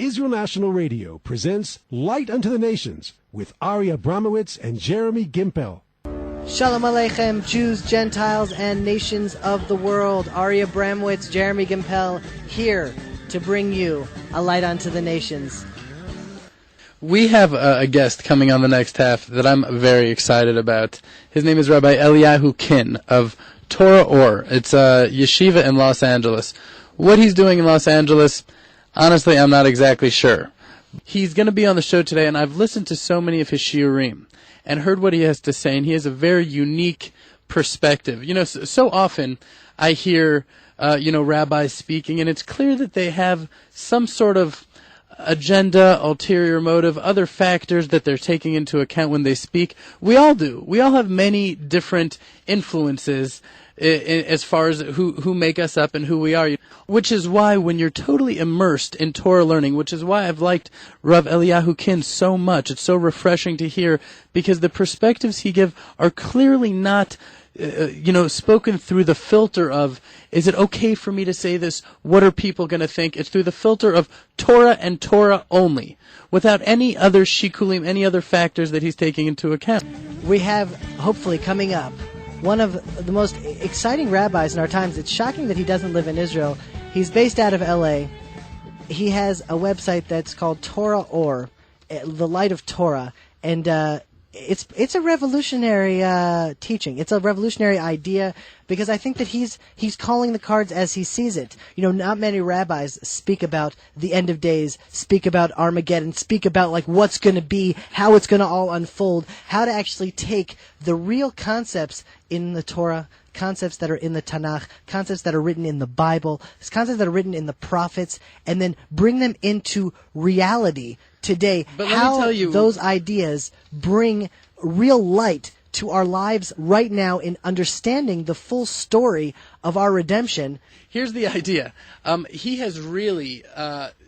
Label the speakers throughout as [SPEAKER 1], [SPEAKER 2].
[SPEAKER 1] Israel National Radio presents Light Unto the Nations with Ari Abramowitz and Jeremy Gimpel.
[SPEAKER 2] Shalom Aleichem, Jews, Gentiles, and nations of the world. Ari Abramowitz, Jeremy Gimpel, here to bring you a light unto the nations.
[SPEAKER 3] We have a guest coming on the next half that I'm very excited about. His name is Rabbi Elyahu Kin of Torah Or. It's a yeshiva in Los Angeles. What he's doing in Los Angeles, honestly, I'm not exactly sure. He's going to be on the show today, and I've listened to so many of his shiurim and heard what he has to say, and he has a very unique perspective. You know, so often I hear, rabbis speaking, and it's clear that they have some sort of agenda, ulterior motive, other factors that they're taking into account when they speak. We all do. We all have many different influences as far as who make us up and who we are, which is why when you're totally immersed in Torah learning, which is why I've liked Rabbi Elyahu Kin so much, it's so refreshing to hear, because the perspectives he gives are clearly not spoken through the filter of, is it okay for me to say this? What are people going to think? It's through the filter of Torah and Torah only, without any other shikulim, any other factors that he's taking into account.
[SPEAKER 2] We have, hopefully, coming up, one of the most exciting rabbis in our times. It's shocking that he doesn't live in Israel. He's based out of L.A. He has a website that's called Torah Or, the Light of Torah, and it's a revolutionary teaching. It's a revolutionary idea, because I think that he's calling the cards as he sees it. You know, not many rabbis speak about the end of days, speak about Armageddon, speak about like what's going to be, how it's going to all unfold, how to actually take the real concepts in the Torah, concepts that are in the Tanakh, concepts that are written in the Bible, concepts that are written in the prophets, and then bring them into reality today.
[SPEAKER 3] But let me tell you,
[SPEAKER 2] those ideas bring real light to our lives right now in understanding the full story of our redemption.
[SPEAKER 3] Here's the idea. He has really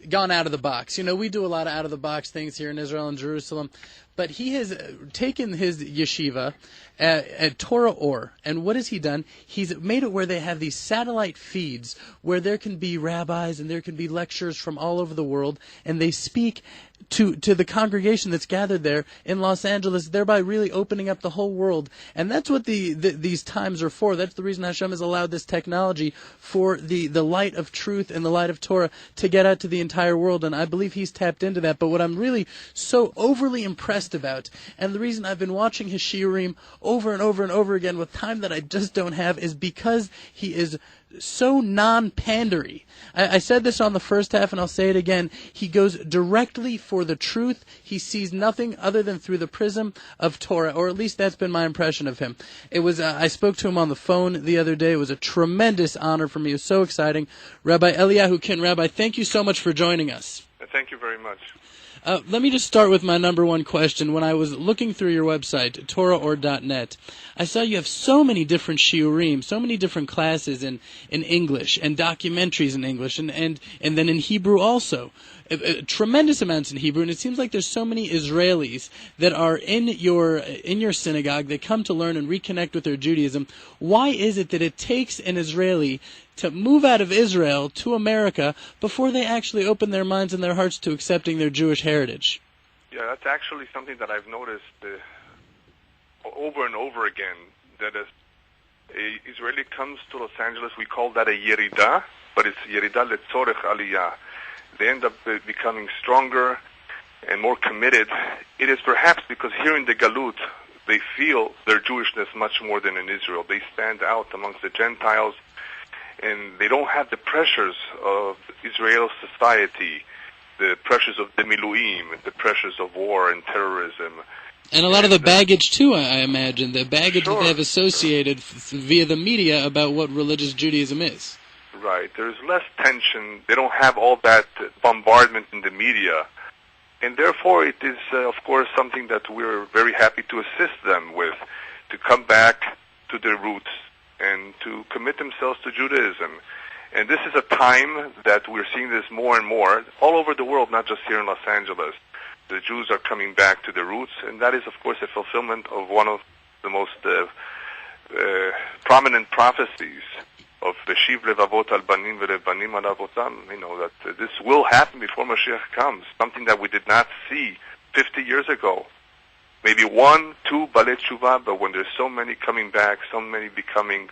[SPEAKER 3] gone out of the box. You know, we do a lot of out-of-the-box things here in Israel and Jerusalem, but he has taken his yeshiva at Torah Or, and what has he done? He's made it where they have these satellite feeds where there can be rabbis and there can be lectures from all over the world, and they speak to the congregation that's gathered there in Los Angeles, thereby really opening up the whole world. And that's what these times are for. That's the reason Hashem has allowed this technology, for the light of truth and the light of Torah to get out to the entire world, and I believe he's tapped into that. But what I'm really so overly impressed about, and the reason I've been watching his shiurim over and over and over again with time that I just don't have, is because he is so non-pandery. I said this on the first half, and I'll say it again. He goes directly for the truth. He sees nothing other than through the prism of Torah, or at least that's been my impression of him. It was I spoke to him on the phone the other day. It was a tremendous honor for me. It was so exciting. Rabbi Elyahu Kin, Rabbi, thank you so much for joining us.
[SPEAKER 4] Thank you very much.
[SPEAKER 3] Let me just start with my number one question. When I was looking through your website, TorahOr.net, I saw you have so many different shiurim, so many different classes in English, and documentaries in English, and then in Hebrew also. Tremendous amounts in Hebrew, and it seems like there's so many Israelis that are in your synagogue that come to learn and reconnect with their Judaism. Why is it that it takes an Israeli to move out of Israel to America before they actually open their minds and their hearts to accepting their Jewish heritage?
[SPEAKER 4] Yeah, that's actually something that I've noticed over and over again, that as an Israeli comes to Los Angeles, we call that a yerida, but it's yerida letzorech aliyah. They end up becoming stronger and more committed. It is perhaps because here in the Galut, they feel their Jewishness much more than in Israel. They stand out amongst the Gentiles, and they don't have the pressures of Israel society, the pressures of the miluim, the pressures of war and terrorism.
[SPEAKER 3] And a lot of the baggage, too, I imagine. The baggage
[SPEAKER 4] Sure.
[SPEAKER 3] that they have associated via the media about what religious Judaism is.
[SPEAKER 4] Right. There's less tension. They don't have all that bombardment in the media. And therefore, it is, of course, something that we're very happy to assist them with, to come back to their roots and to commit themselves to Judaism. And this is a time that we're seeing this more and more all over the world, not just here in Los Angeles. The Jews are coming back to their roots, and that is, of course, a fulfillment of one of the most prominent prophecies of Veshiv Levavot al Banim Velevanim al Avotam, that this will happen before Mashiach comes, something that we did not see 50 years ago. Maybe 1, 2 Balei Tshuva, but when there's so many coming back, so many becoming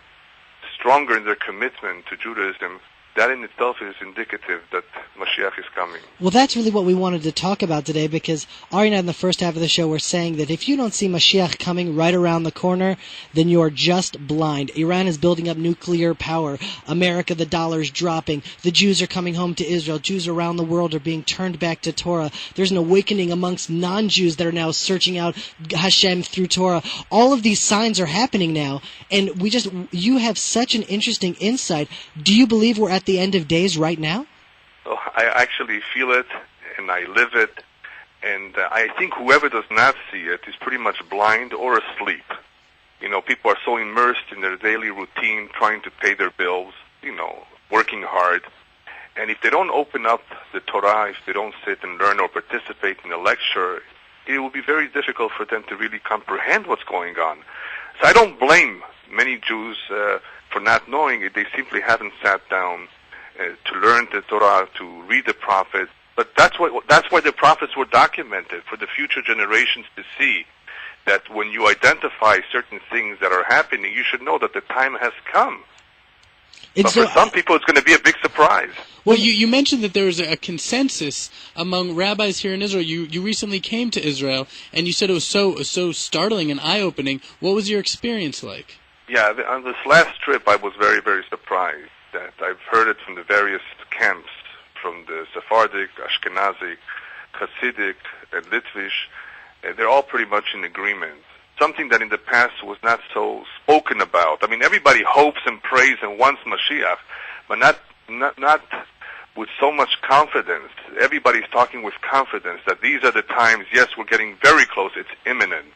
[SPEAKER 4] stronger in their commitment to Judaism, that in itself is indicative that Mashiach is coming.
[SPEAKER 2] Well, that's really what we wanted to talk about today, because Ari and I in the first half of the show were saying that if you don't see Mashiach coming right around the corner, then you're just blind. Iran is building up nuclear power. America, the dollar's dropping. The Jews are coming home to Israel. Jews around the world are being turned back to Torah. There's an awakening amongst non-Jews that are now searching out Hashem through Torah. All of these signs are happening now, and you have such an interesting insight. Do you believe we're at the end of days right now?
[SPEAKER 4] Oh, I actually feel it, and I live it, and I think whoever does not see it is pretty much blind or asleep. People are so immersed in their daily routine, trying to pay their bills, working hard, and if they don't open up the Torah, if they don't sit and learn or participate in a lecture, it will be very difficult for them to really comprehend what's going on. So I don't blame many Jews for not knowing it. They simply haven't sat down to learn the Torah, to read the prophets. But that's why the prophets were documented, for the future generations to see that when you identify certain things that are happening, you should know that the time has come. But for some people, it's going to be a big surprise.
[SPEAKER 3] Well, you mentioned that there was a consensus among rabbis here in Israel. You recently came to Israel, and you said it was so startling and eye-opening. What was your experience like?
[SPEAKER 4] Yeah, on this last trip, I was very, very surprised that I've heard it from the various camps, from the Sephardic, Ashkenazic, Hasidic, and Litvish. They're all pretty much in agreement. Something that in the past was not so spoken about. I mean, everybody hopes and prays and wants Mashiach, but not with so much confidence. Everybody's talking with confidence that these are the times, yes, we're getting very close, it's imminent.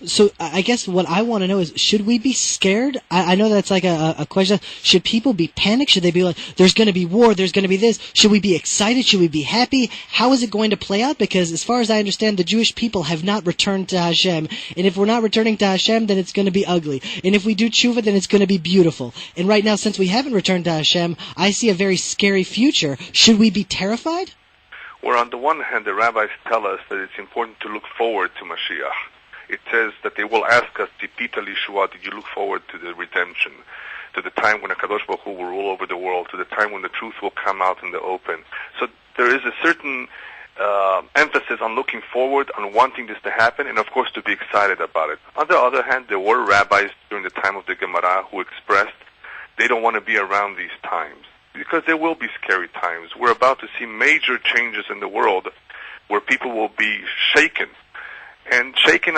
[SPEAKER 2] So I guess what I want to know is, should we be scared? I know that's like a question. Should people be panicked? Should they be like, there's going to be war, there's going to be this? Should we be excited? Should we be happy? How is it going to play out? Because as far as I understand, the Jewish people have not returned to Hashem. And if we're not returning to Hashem, then it's going to be ugly. And if we do tshuva, then it's going to be beautiful. And right now, since we haven't returned to Hashem, I see a very scary future. Should we be terrified?
[SPEAKER 4] Well, on the one hand, the rabbis tell us that it's important to look forward to Mashiach. It says that they will ask us, Tipita Lishua, did you look forward to the redemption, to the time when HaKadosh Baruch Hu will rule over the world, to the time when the truth will come out in the open. So there is a certain emphasis on looking forward, on wanting this to happen, and of course to be excited about it. On the other hand, there were rabbis during the time of the Gemara who expressed they don't want to be around these times, because there will be scary times. We're about to see major changes in the world where people will be shaken. And shaken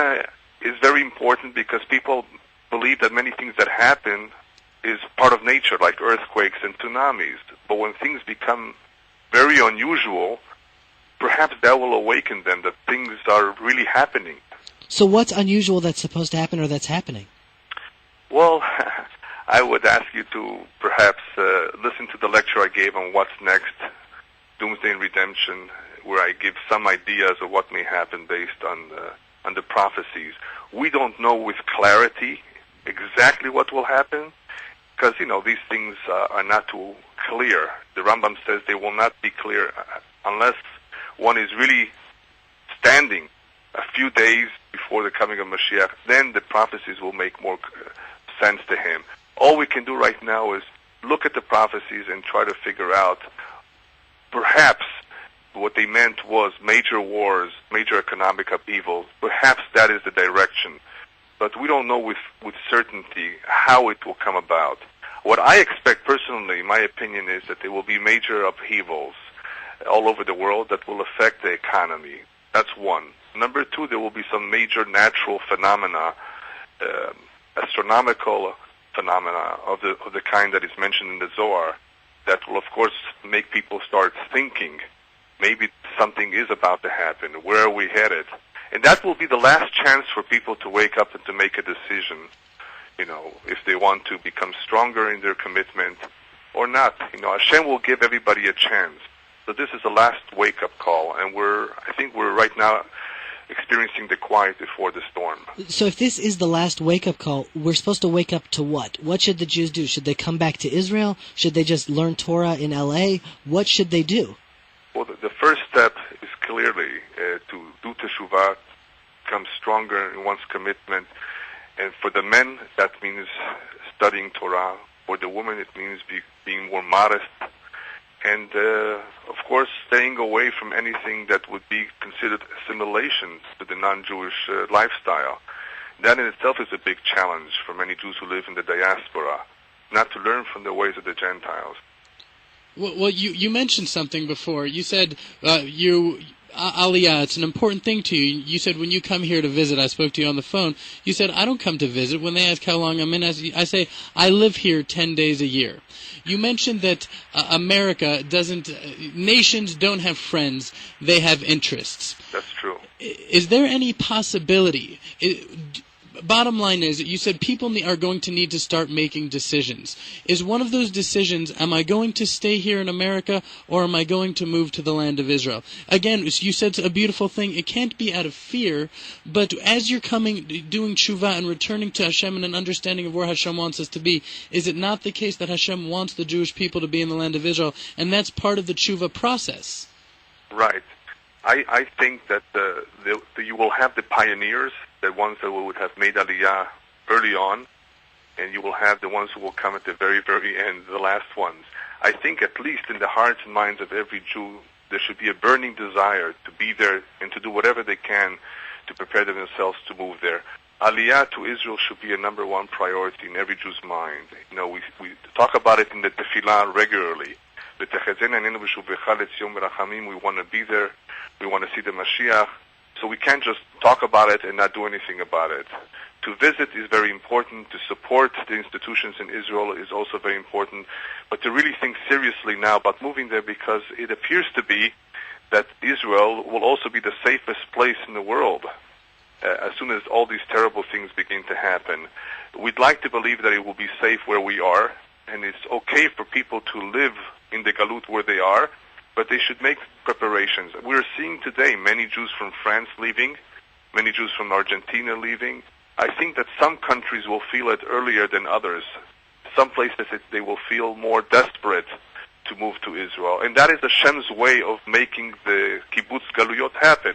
[SPEAKER 4] is very important because people believe that many things that happen is part of nature, like earthquakes and tsunamis. But when things become very unusual, perhaps that will awaken them that things are really happening.
[SPEAKER 2] So what's unusual that's supposed to happen or that's happening?
[SPEAKER 4] Well, I would ask you to perhaps listen to the lecture I gave on What's Next, Doomsday and Redemption, where I give some ideas of what may happen based on the prophecies. We don't know with clarity exactly what will happen, because, these things are not too clear. The Rambam says they will not be clear unless one is really standing a few days before the coming of Mashiach. Then the prophecies will make more sense to him. All we can do right now is look at the prophecies and try to figure out perhaps what they meant was major wars, major economic upheavals. Perhaps that is the direction. But we don't know with certainty how it will come about. What I expect personally, my opinion, is that there will be major upheavals all over the world that will affect the economy. That's one. Number two, there will be some major natural phenomena, astronomical phenomena of the kind that is mentioned in the Zohar, that will, of course, make people start thinking. Maybe something is about to happen. Where are we headed? And that will be the last chance for people to wake up and to make a decision, if they want to become stronger in their commitment or not. Hashem will give everybody a chance. So this is the last wake-up call, and I think we're right now experiencing the quiet before the storm.
[SPEAKER 2] So if this is the last wake-up call, we're supposed to wake up to what? What should the Jews do? Should they come back to Israel? Should they just learn Torah in L.A.? What should they do?
[SPEAKER 4] Well, the first step is clearly to do teshuvah, become stronger in one's commitment. And for the men, that means studying Torah. For the women, it means being more modest. And, of course, staying away from anything that would be considered assimilation to the non-Jewish lifestyle. That in itself is a big challenge for many Jews who live in the diaspora, not to learn from the ways of the Gentiles.
[SPEAKER 3] Well, you mentioned something before. You said Aliyah, it's an important thing to you. You said when you come here to visit, I spoke to you on the phone, you said, I don't come to visit. When they ask how long I'm in, I say, I live here 10 days a year. You mentioned that nations don't have friends, they have interests.
[SPEAKER 4] That's true.
[SPEAKER 3] Is there any possibility... Bottom line is, you said people are going to need to start making decisions. Is one of those decisions, am I going to stay here in America, or am I going to move to the land of Israel? Again, you said a beautiful thing. It can't be out of fear, but as you're doing tshuva and returning to Hashem and an understanding of where Hashem wants us to be, is it not the case that Hashem wants the Jewish people to be in the land of Israel, and that's part of the tshuva process?
[SPEAKER 4] Right. I think that you will have the pioneers, the ones that would have made Aliyah early on, and you will have the ones who will come at the very, very end, the last ones. I think at least in the hearts and minds of every Jew, there should be a burning desire to be there and to do whatever they can to prepare themselves to move there. Aliyah to Israel should be a number one priority in every Jew's mind. You know, we talk about it in the tefillah regularly. We want to be there. We want to see the Mashiach. So we can't just talk about it and not do anything about it. To visit is very important. To support the institutions in Israel is also very important. But to really think seriously now about moving there, because it appears to be that Israel will also be the safest place in the world as soon as all these terrible things begin to happen. We'd like to believe that it will be safe where we are, and it's okay for people to live in the Galut where they are, but they should make preparations. We're seeing today many Jews from France leaving, many Jews from Argentina leaving. I think that some countries will feel it earlier than others. Some places they will feel more desperate to move to Israel. And that is Hashem's way of making the kibbutz galuyot happen.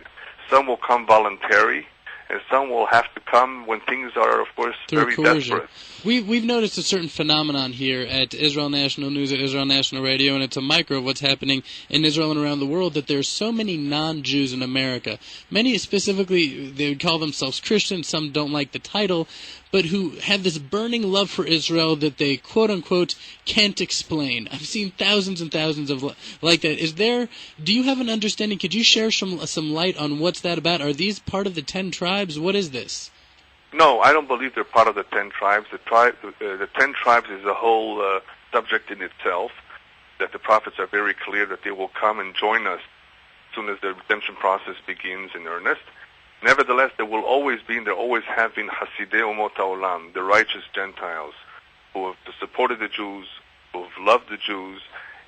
[SPEAKER 4] Some will come voluntary, and some will have to come when things are, of course, very desperate.
[SPEAKER 3] We've noticed a certain phenomenon here at Israel National News, at Israel National Radio, and it's a micro of what's happening in Israel and around the world, that there's so many non-Jews in America. Many specifically, they would call themselves Christians, some don't like the title, but who have this burning love for Israel that they, quote-unquote, can't explain. I've seen thousands and thousands of like that. Do you have an understanding? Could you share some light on what's that about? Are these part of the 10 tribes? What is this?
[SPEAKER 4] No, I don't believe they're part of the 10 tribes. The 10 tribes is a whole subject in itself, that the prophets are very clear that they will come and join us as soon as the redemption process begins in earnest. Nevertheless, there will always be, and there always have been, Hasidei Umot HaOlam, the righteous Gentiles, who have supported the Jews, who have loved the Jews,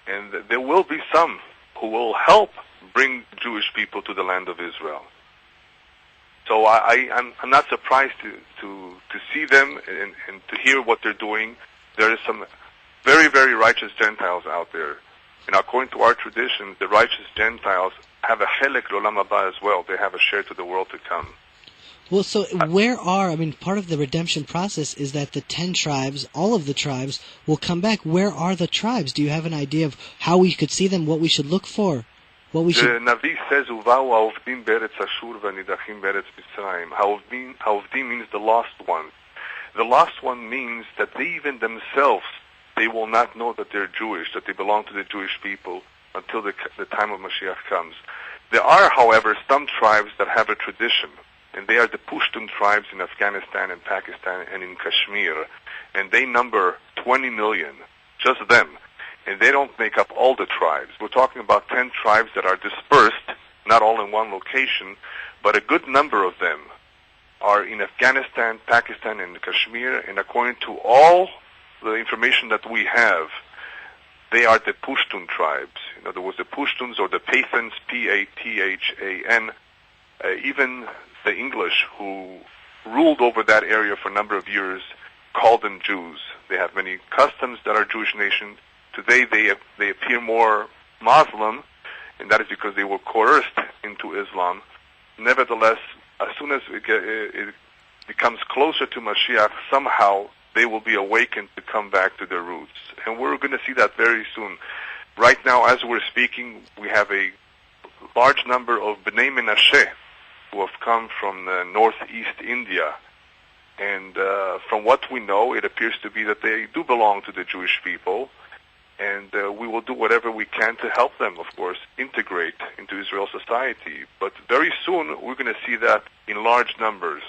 [SPEAKER 4] and there will be some who will help bring Jewish people to the land of Israel. So I'm not surprised to see them and to hear what they're doing. There is some very, very righteous Gentiles out there. And according to our tradition, the righteous Gentiles have a chelek l'olam haba as well. They have a share to the world to come.
[SPEAKER 2] Well, so part of the redemption process is that the 10 tribes, all of the tribes, will come back. Where are the tribes? Do you have an idea of how we could see them, what we should look for? The
[SPEAKER 4] Navi says, Uvau ha'ovdim be'eretz Ashur v'nidachim be'eretz Mitzrayim. Ha'ovdim means the lost one. The lost one means that they even themselves, they will not know that they're Jewish, that they belong to the Jewish people until the time of Mashiach comes. There are, however, some tribes that have a tradition, and they are the Pushtun tribes in Afghanistan and Pakistan and in Kashmir, and they number 20 million, just them. And they don't make up all the tribes. We're talking about 10 tribes that are dispersed, not all in one location, but a good number of them are in Afghanistan, Pakistan, and Kashmir, and according to all the information that we have, they are the Pushtun tribes. In other words, the Pushtuns or the Pathans, P-A-T-H-A-N, Even the English, who ruled over that area for a number of years, called them Jews. They have many customs that are Jewish nation. Today they appear more Muslim, and that is because they were coerced into Islam. Nevertheless, as soon as it becomes closer to Mashiach, somehow they will be awakened to come back to their roots. And we're going to see that very soon. Right now, as we're speaking, we have a large number of Bnei Menashe who have come from northeast India. And from what we know, it appears to be that they do belong to the Jewish people. And we will do whatever we can to help them, of course, integrate into Israel society. But very soon, we're going to see that in large numbers.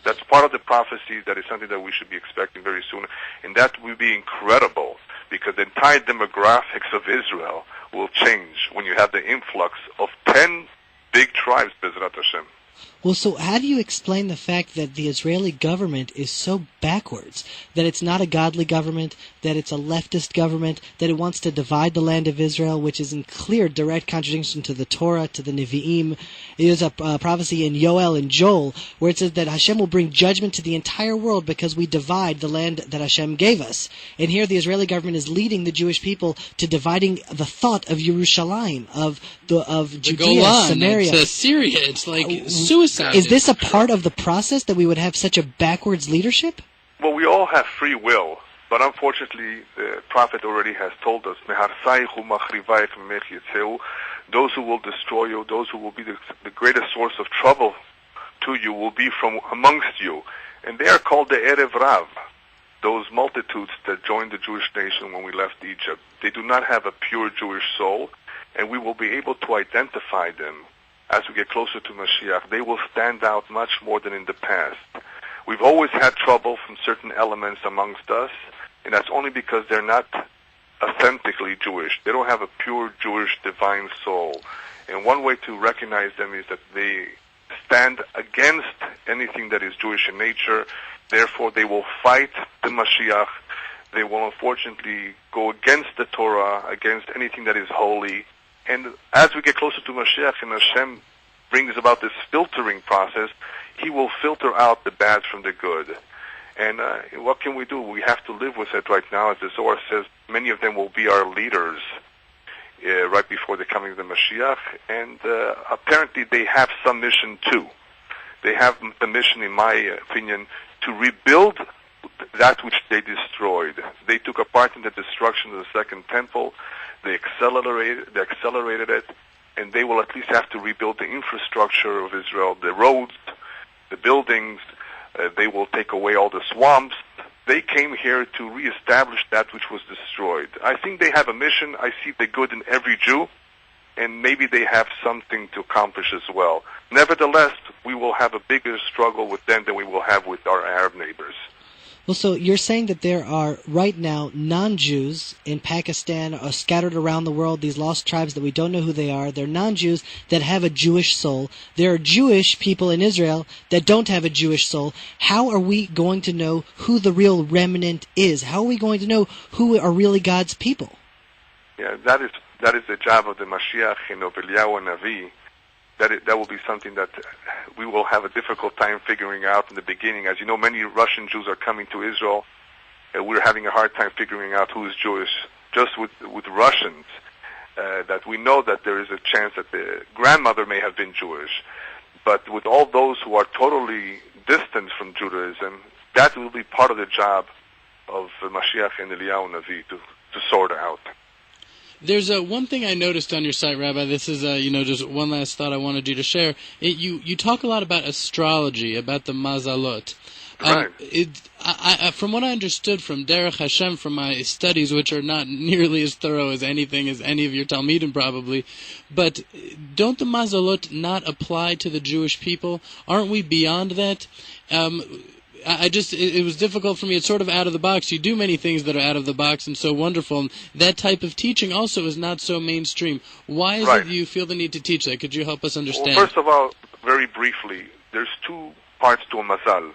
[SPEAKER 4] That's part of the prophecy. That is something that we should be expecting very soon. And that will be incredible, because the entire demographics of Israel will change when you have the influx of 10 big tribes, Bezrat Hashem.
[SPEAKER 2] Well, so how do you explain the fact that the Israeli government is so backwards, that it's not a godly government, that it's a leftist government, that it wants to divide the land of Israel, which is in clear direct contradiction to the Torah, to the Nevi'im? There's a prophecy in Yoel and Joel where it says that Hashem will bring judgment to the entire world because we divide the land that Hashem gave us. And here the Israeli government is leading the Jewish people to dividing the thought of Yerushalayim, of Judea,
[SPEAKER 3] Golan,
[SPEAKER 2] Samaria.
[SPEAKER 3] It's Syria. It's like suicide.
[SPEAKER 2] Is this a part of the process that we would have such a backwards leadership?
[SPEAKER 4] Well, we all have free will, but unfortunately, the Prophet already has told us, those who will destroy you, those who will be the greatest source of trouble to you will be from amongst you. And they are called the Erev Rav, those multitudes that joined the Jewish nation when we left Egypt. They do not have a pure Jewish soul, and we will be able to identify them. As we get closer to Mashiach, they will stand out much more than in the past. We've always had trouble from certain elements amongst us, and that's only because they're not authentically Jewish. They don't have a pure Jewish divine soul. And one way to recognize them is that they stand against anything that is Jewish in nature. Therefore, they will fight the Mashiach. They will unfortunately go against the Torah, against anything that is holy. And as we get closer to Mashiach and Hashem brings about this filtering process, He will filter out the bad from the good. And what can we do? We have to live with it right now. As the Zohar says, many of them will be our leaders right before the coming of the Mashiach. And apparently they have some mission too. They have the mission, in my opinion, to rebuild that which they destroyed. They took a part in the destruction of the Second Temple. They accelerated it, and they will at least have to rebuild the infrastructure of Israel, the roads, the buildings. They will take away all the swamps. They came here to reestablish that which was destroyed. I think they have a mission. I see the good in every Jew, and maybe they have something to accomplish as well. Nevertheless, we will have a bigger struggle with them than we will have with our Arab neighbors.
[SPEAKER 2] Well, so you're saying that there are, right now, non-Jews in Pakistan or scattered around the world, these lost tribes that we don't know who they are. They're non-Jews that have a Jewish soul. There are Jewish people in Israel that don't have a Jewish soul. How are we going to know who the real remnant is? How are we going to know who are really God's people?
[SPEAKER 4] Yeah, that is the job of the Mashiach and of Elyahu Navi. That will be something that we will have a difficult time figuring out in the beginning. As you know, many Russian Jews are coming to Israel, and we're having a hard time figuring out who is Jewish. Just with Russians, that we know that there is a chance that the grandmother may have been Jewish. But with all those who are totally distant from Judaism, that will be part of the job of Mashiach and Elyahu Navi to sort out.
[SPEAKER 3] There's one thing I noticed on your site, Rabbi. This is, just one last thought I wanted you to share. You talk a lot about astrology, about the mazalot.
[SPEAKER 4] Right.
[SPEAKER 3] From what I understood from Derech Hashem, from my studies, which are not nearly as thorough as any of your Talmidim probably, but don't the mazalot not apply to the Jewish people? Aren't we beyond that? It was difficult for me. It's sort of out of the box. You do many things that are out of the box and so wonderful. And that type of teaching also is not so mainstream. Why is it you feel the need to teach that? Could you help us understand?
[SPEAKER 4] Well, first of all, very briefly, there's two parts to a mazal.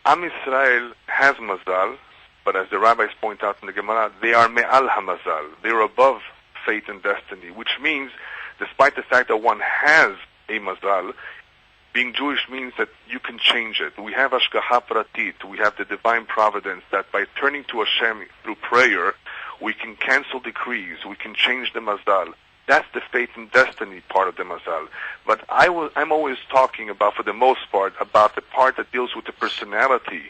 [SPEAKER 4] Am Yisrael has mazal, but as the rabbis point out in the Gemara, they are me'al hamazal. They're above fate and destiny, which means, despite the fact that one has a mazal, Being Jewish means that you can change it. We have Hashgacha Pratit. We have the divine providence that by turning to Hashem through prayer, we can cancel decrees. We can change the mazal. That's the fate and destiny part of the mazal. But I'm always talking about, for the most part, about the part that deals with the personality.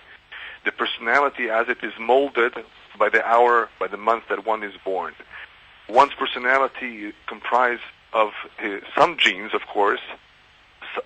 [SPEAKER 4] The personality as it is molded by the hour, by the month that one is born. One's personality is comprised of some genes, of course,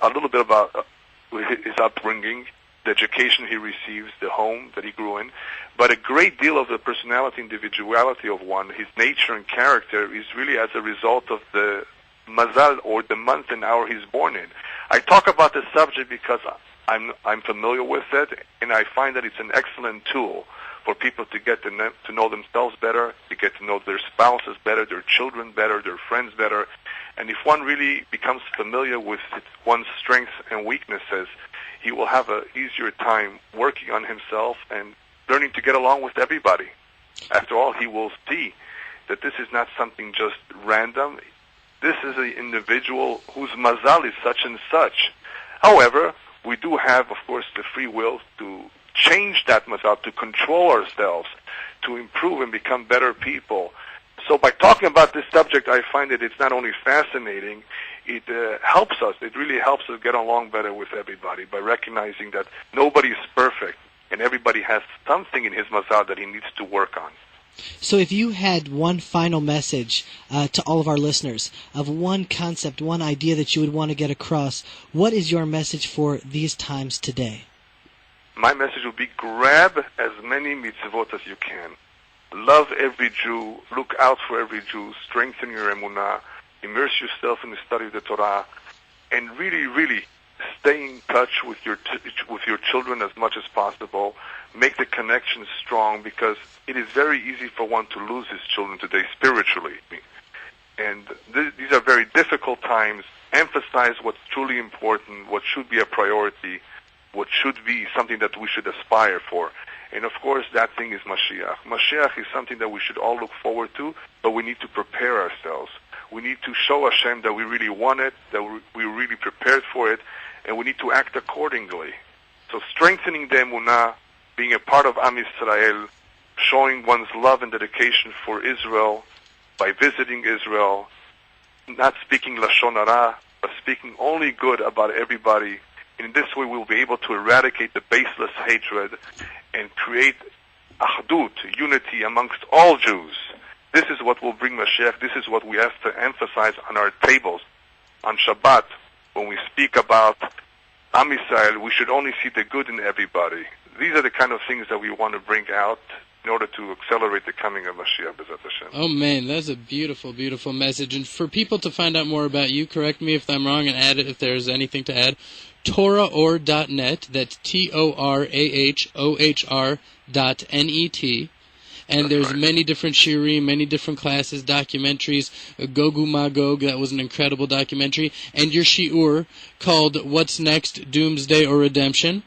[SPEAKER 4] a little bit about his upbringing, the education he receives, the home that he grew in, but a great deal of the personality, individuality of one, his nature and character, is really as a result of the mazal, or the month and hour he's born in. I talk about this subject because I'm familiar with it, and I find that it's an excellent tool for people to get to know themselves better, to get to know their spouses better, their children better, their friends better. And if one really becomes familiar with one's strengths and weaknesses, he will have an easier time working on himself and learning to get along with everybody. After all, he will see that this is not something just random. This is an individual whose mazal is such and such. However, we do have, of course, the free will to change that mazal, to control ourselves, to improve and become better people. So by talking about this subject, I find that it's not only fascinating, it helps us. It really helps us get along better with everybody by recognizing that nobody is perfect and everybody has something in his mazal that he needs to work on.
[SPEAKER 2] So if you had one final message to all of our listeners of one concept, one idea that you would want to get across, what is your message for these times today?
[SPEAKER 4] My message would be grab as many mitzvot as you can. Love every Jew, look out for every Jew, strengthen your emunah, immerse yourself in the study of the Torah, and really, really stay in touch with your children as much as possible. Make the connection strong, because it is very easy for one to lose his children today spiritually. And these are very difficult times. Emphasize what's truly important, what should be a priority, what should be something that we should aspire for. And of course, that thing is Mashiach. Mashiach is something that we should all look forward to, but we need to prepare ourselves. We need to show Hashem that we really want it, that we really prepared for it, and we need to act accordingly. So strengthening the emunah, being a part of Am Yisrael, showing one's love and dedication for Israel by visiting Israel, not speaking Lashon Hara, but speaking only good about everybody. In this way, we'll be able to eradicate the baseless hatred and create achdut, unity amongst all Jews. This is what will bring Mashiach. This is what we have to emphasize on our tables. On Shabbat, when we speak about Am Yisrael, we should only see the good in everybody. These are the kind of things that we want to bring out in order to accelerate the coming of Mashiach, B'ezrat Hashem.
[SPEAKER 3] Oh man, that's a beautiful, beautiful message. And for people to find out more about you, correct me if I'm wrong and add it if there's anything to add, TorahOhr.net, that's TorahOhr.net. And
[SPEAKER 4] That's
[SPEAKER 3] there's
[SPEAKER 4] right.
[SPEAKER 3] many different shirim, many different classes, documentaries. Gogu Magog, that was an incredible documentary. And your shiur called What's Next, Doomsday or Redemption?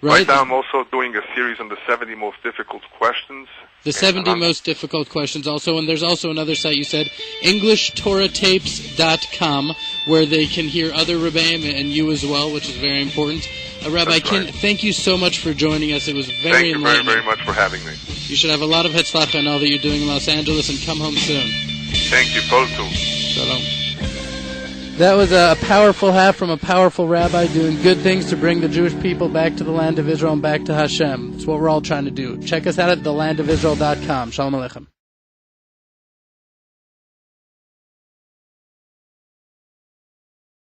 [SPEAKER 4] Right now I'm also doing a series on the 70 most difficult questions.
[SPEAKER 3] The 70 most difficult questions also. And there's also another site you said, EnglishTorahTapes.com, where they can hear other Rebbeim and you as well, which is very important. Rabbi Kin, thank you so much for joining us. It was very enlightening.
[SPEAKER 4] Thank you very, very much for having me.
[SPEAKER 3] You should have a lot of Hetzlacha in all that you're doing in Los Angeles, and come home soon.
[SPEAKER 4] Thank you, Poltu.
[SPEAKER 3] Shalom. That was a powerful half from a powerful rabbi doing good things to bring the Jewish people back to the land of Israel and back to Hashem. It's what we're all trying to do. Check us out at thelandofisrael.com. Shalom Aleichem.